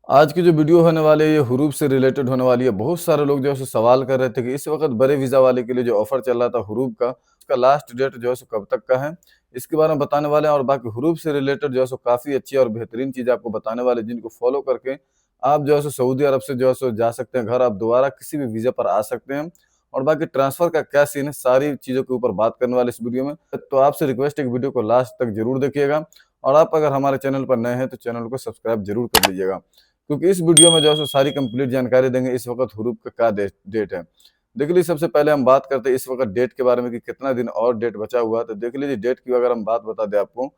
आज की जो वीडियो होने वाली है ये हुरूब से रिलेटेड होने वाली है। बहुत सारे लोग जो है सो सवाल कर रहे थे कि इस वक़्त बड़े वीज़ा वाले के लिए जो ऑफ़र चल रहा था हुरूब का, उसका लास्ट डेट जो है सो कब तक का है, इसके बारे में बताने वाले हैं। और बाकी हुरूब से रिलेटेड जो है सो काफ़ी अच्छी और बेहतरीन चीज़ें आपको बताने वाले हैं, जिनको फ़ॉलो करके आप जो है सो सऊदी अरब से जो है सो जा सकते हैं घर, आप दोबारा किसी भी वीज़ा पर आ सकते हैं। और बाकी ट्रांसफ़र का क्या सीन है, सारी चीज़ों के ऊपर बात करने वाले इस वीडियो में। तो आपसे रिक्वेस्ट है कि वीडियो को लास्ट तक ज़रूर देखिएगा, और आप अगर हमारे चैनल पर नए हैं तो चैनल को सब्सक्राइब ज़रूर कर लीजिएगा। क्योंकि इस वीडियो में जो है सो सारी कंप्लीट जानकारी देंगे इस वक़्त हुरूब का क्या डेट है। देख लीजिए, सबसे पहले हम बात करते हैं इस वक़्त डेट के बारे में कि कितना दिन और डेट बचा हुआ है। तो देख लीजिए, डेट की अगर हम बात बता दें आपको,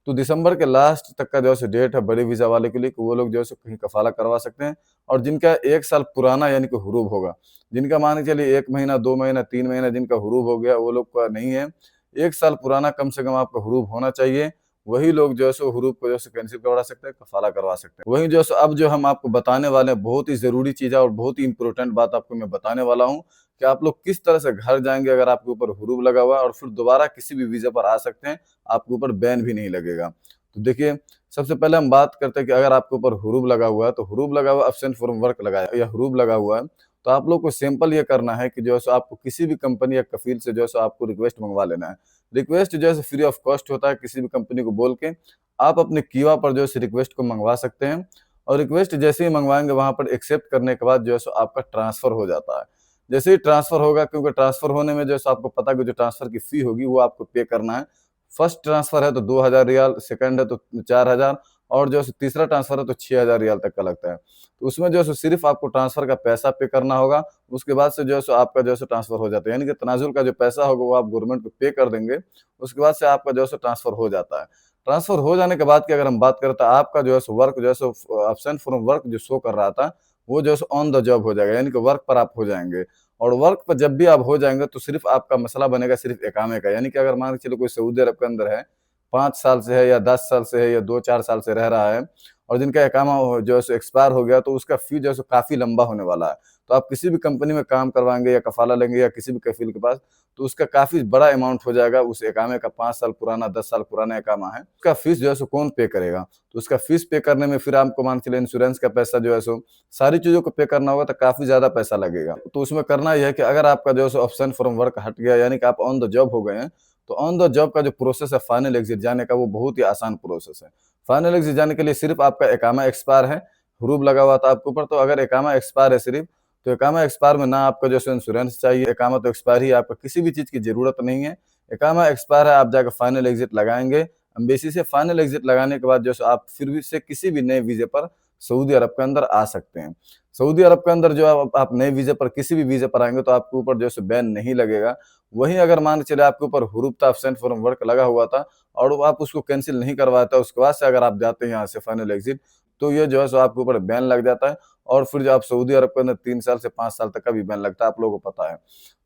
तो दिसंबर के लास्ट तक का जो है सो डेट है बड़े वीज़ा वाले के लिए, कि वो लोग जो है सो कहीं कफ़ाला करवा सकते हैं। और जिनका 1 साल पुराना यानी कि हुरूब होगा, जिनका मान के चलिए 1 महीना, 2 महीना, 3 महीना जिनका हुरूब हो गया, वो लोग का नहीं है। 1 साल पुराना कम से कम आपका हुरूब होना चाहिए। वही लोग जो है सो हुरूब को जो है सो कैंसल करवा सकते हैं, कफ़ाला करवा सकते हैं। वहीं जो है सो अब जो हम आपको बताने वाले हैं, बहुत ही ज़रूरी चीज़ है और बहुत ही इम्पोर्टेंट बात आपको मैं बताने वाला हूँ, कि आप लोग किस तरह से घर जाएँगे अगर आपके ऊपर हुरूब लगा हुआ है, और फिर दोबारा किसी भी वीज़ा पर आ सकते हैं, आपके ऊपर बैन भी नहीं लगेगा। तो देखिए, सबसे पहले हम बात करते हैं कि अगर आपके ऊपर हुरूब लगा हुआ है, तो हुरूब लगा हुआ है, एब्सेंट फ्रॉम वर्क लगाया या हुरूब लगा हुआ है, तो आप लोग को सिंपल ये करना है कि जो है सो आपको किसी भी कंपनी या कफ़ील से जो है सो आपको रिक्वेस्ट मँगवा लेना है। रिक्वेस्ट जो है सो फ्री ऑफ कॉस्ट होता है, किसी भी कंपनी को बोल के आप अपने कीवा पर जो है रिक्वेस्ट को मँगवा सकते हैं। और रिक्वेस्ट जैसे ही मँगवाएँगे, वहाँ पर एक्सेप्ट करने के बाद जो है सो आपका ट्रांसफ़र हो जाता है। जैसे ही ट्रांसफ़र होगा, क्योंकि ट्रांसफ़र होने में जो है सो आपको पता है कि जो ट्रांसफ़र की फ़ी होगी वो आपको पे करना है। फर्स्ट ट्रांसफ़र है तो 2000 रियाल, सेकंड है तो 4000, और जो है सो तीसरा ट्रांसफ़र है तो 6000 रियाल तक का लगता है। तो उसमें जो है सो सिर्फ़ आपको ट्रांसफ़र का पैसा पे करना होगा, उसके बाद से जो है सो आपका जो है सो ट्रांसफ़र हो जाता है। यानी कि तनाज़ुल का जो पैसा होगा वो आप गवर्नमेंट को पे कर देंगे, उसके बाद से आपका जो है सो ट्रांसफ़र हो जाता है। ट्रांसफ़र हो जाने के बाद की अगर हम बात करें, तो आपका जो है सो वर्क जो है सो एब्सेंट फ्रॉम वर्क जो शो कर रहा था, वो जो है सो ऑन द जॉब हो जाएगा, यानी कि वर्क पर आप हो जाएँगे। और वर्क पर जब भी आप हो जाएँगे, तो सिर्फ़ आपका मसला बनेगा सिर्फ़ इकामे का। यानी कि अगर मान के चलो कोई सऊदी अरब के अंदर है, 5 साल से है या 10 साल से है या 2-4 साल से रह रहा है, और जिनका इकामा जो है सो एक्सपायर हो गया, तो उसका फ़ी जो है सो काफ़ी लंबा होने वाला है। तो आप किसी भी कंपनी में काम करवाएँगे या कफ़ाला लेंगे या किसी भी कफ़ील के पास, तो उसका काफ़ी बड़ा अमाउंट हो जाएगा। उस इकामे का 5 साल पुराना, 10 साल पुराना इकामा है, उसका फ़ीस जो है सो कौन पे करेगा? तो उसका फ़ीस पे करने में फिर आपको मान के चलिए इंश्योरेंस का पैसा जो है सो, सारी चीज़ों को पे करना होगा, तो काफ़ी ज़्यादा पैसा लगेगा। तो उसमें करना ये है कि अगर आपका जो है सो ऑप्शन फ्रॉम वर्क हट गया, यानी कि आप ऑन द जॉब हो गए हैं, तो ऑन द जॉब का जो प्रोसेस है फाइनल एग्ज़िट जाने का, वो बहुत ही आसान प्रोसेस है। फाइनल एग्ज़िट जाने के लिए सिर्फ़ आपका इकामा एक्सपायर है, हुरूब लगा हुआ था आपके ऊपर, तो अगर इकामा एक्सपायर है सिर्फ़, तो इकामा एक्सपायर में ना आपका जो है सो इंश्योरेंस चाहिए, इकामा तो एक्सपायर ही है, आपको किसी भी चीज़ की ज़रूरत नहीं है। इकामा एक्सपायर है, आप जाकर फाइनल एग्ज़िट लगाएँगे। एम्बेसी से फाइनल एग्ज़िट लगाने के बाद जो है सो आप फिर भी से किसी भी नए वीज़े पर सऊदी अरब के अंदर आ सकते हैं। सऊदी अरब के अंदर जो आप नए वीज़े पर, किसी भी वीज़े पर आएँगे, तो आपके ऊपर जो है सो बैन नहीं लगेगा। वहीं अगर मान के चलिए आपके ऊपर हुरूब था, एब्सेंट फ्रॉम वर्क लगा हुआ था, और वो आप उसको कैंसल नहीं करवाते, उसके बाद से अगर आप जाते हैं यहाँ से फाइनल एग्ज़िट, तो ये जो है सो आपके ऊपर बैन लग जाता है। और फिर जो आप सऊदी अरब के अंदर 3 साल से 5 साल तक का भी बैन लगता है, आप लोगों को पता है।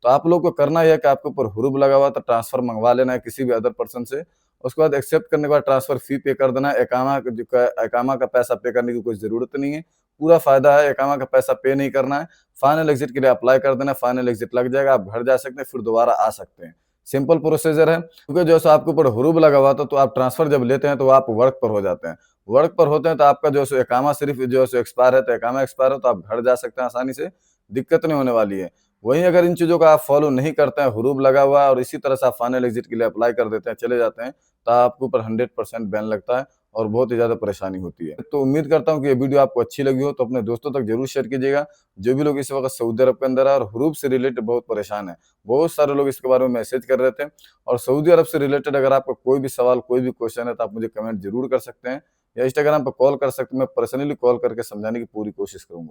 तो आप लोगों को करना ये है कि आपके ऊपर हुरूब लगा हुआ था, ट्रांसफ़र मँगवा लेना है किसी भी अदर पर्सन से। उसके बाद एक्सेप्ट करने के बाद ट्रांसफ़र फ़ी पे कर देना है। इकामा का पैसा पे करने की कोई ज़रूरत नहीं है। पूरा फ़ायदा है, इकामा का पैसा पे नहीं करना है। फाइनल एग्ज़िट के लिए अप्लाई कर देना है, फाइनल एग्ज़िट लग जाएगा, आप घर जा सकते हैं, फिर दोबारा आ सकते हैं। सिंपल प्रोसीजर है, क्योंकि जो है सो आपके ऊपर हुरूब लगा हुआ था, तो आप ट्रांसफ़र जब लेते हैं, तो आप वर्क पर हो जाते हैं। वर्क पर होते हैं, तो आपका जो है सो इकामा सिर्फ़ जो है सो एक्सपायर है, तो इकामा एक्सपायर है, तो आप घर जा सकते हैं आसानी से, दिक्कत नहीं होने वाली है। वहीं अगर इन चीज़ों का आप फ़ॉलो नहीं करते हैं, हुरूब लगा हुआ है, और इसी तरह से आप फाइनल एग्ज़िट के लिए अप्लाई कर देते हैं, चले जाते हैं, तो आपके ऊपर 100% बैन लगता है, और बहुत ही ज़्यादा परेशानी होती है। तो उम्मीद करता हूँ कि ये वीडियो आपको अच्छी लगी हो, तो अपने दोस्तों तक ज़रूर शेयर कीजिएगा। जो भी लोग इस वक़्त सऊदी अरब के अंदर है और हुरूब से रिलेटेड बहुत परेशान हैं। बहुत सारे लोग इसके बारे में मैसेज कर रहे थे, और सऊदी अरब से रिलेटेड अगर आपका कोई भी सवाल, कोई भी क्वेश्चन है, तो आप मुझे कमेंट ज़रूर कर सकते हैं, या इंस्टाग्राम पे कॉल कर सकते हैं। मैं पर्सनली कॉल करके समझाने की पूरी कोशिश करूँगा।